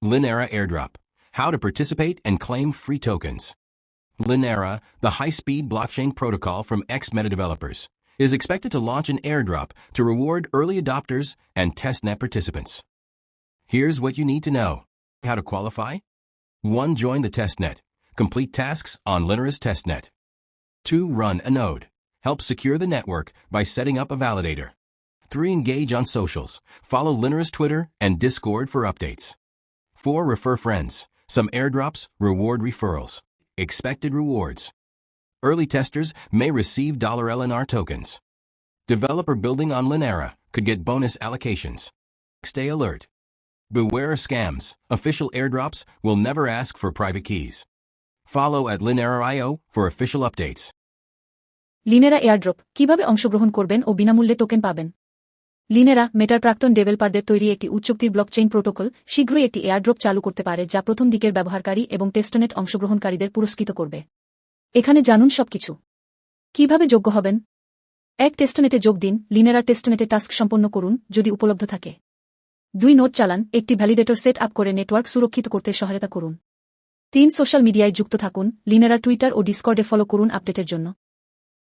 Linera Airdrop. How to participate and claim free tokens. Linera, the high-speed blockchain protocol from X-Meta developers, is expected to launch an airdrop to reward early adopters and testnet participants. Here's what you need to know. How to qualify? 1. Join the testnet. Complete tasks on Linera's testnet. 2. Run a node. Help secure the network by setting up a validator. 3. Engage on socials. Follow Linera's Twitter and Discord for updates. 4. Refer friends. Some airdrops reward referrals. Expected rewards. Early testers may receive $LNR tokens. Developer building on Linera could get bonus allocations. Stay alert. Beware scams. Official airdrops will never ask for private keys. Follow at Linera.io for official updates. Linera airdrop কিভাবে অংশগ্রহণ করবেন ও বিনামূল্যে token পাবেন। লিনেরা মেটার প্রাক্তন ডেভেলপারদের তৈরি একটি উচ্চশক্তির blockchain protocol শীঘ্রই একটি এয়ারড্রপ চালু করতে পারে যা প্রথম দিকের ব্যবহারকারী এবং টেস্টনেট অংশগ্রহণকারীদের পুরস্কৃত করবে। এখানে জানুন সবকিছু। কিভাবে যোগ্য হবেন। 1. টেস্টনেটে যোগ দিন। লিনেরা টেস্টনেটে টাস্ক সম্পন্ন করুন যদি উপলব্ধ থাকে। 2. নোড চালান। একটি ভ্যালিডেটর সেট আপ করে নেটওয়ার্ক সুরক্ষিত করতে সহায়তা করুন। 3. সোশ্যাল মিডিয়ায় যুক্ত থাকুন। লিনেরা টুইটার ও ডিসকর্ডে ফলো করুন আপডেটের জন্য।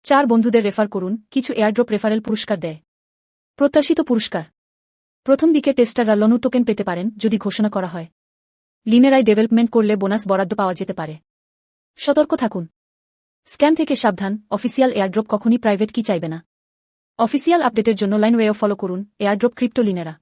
4. বন্ধুদের রেফার করুন। কিছু এয়ারড্রপ রেফারেল পুরস্কার দেয়। প্রত্যাশিত পুরস্কার। প্রথম দিকে টেস্টাররা লনু টোকেন পেতে পারেন যদি ঘোষণা করা হয়। লিনেরায় ডেভেলপমেন্ট করলে বোনাস বরাদ্দ পাওয়া যেতে পারে। সতর্ক থাকুন। স্ক্যাম থেকে সাবধান। অফিসিয়াল এয়ারড্রপ কখনই প্রাইভেট কি চাইবে না। অফিসিয়াল আপডেটের জন্য লাইনওয়েও ফলো করুন। Airdrop crypto লিনেরা।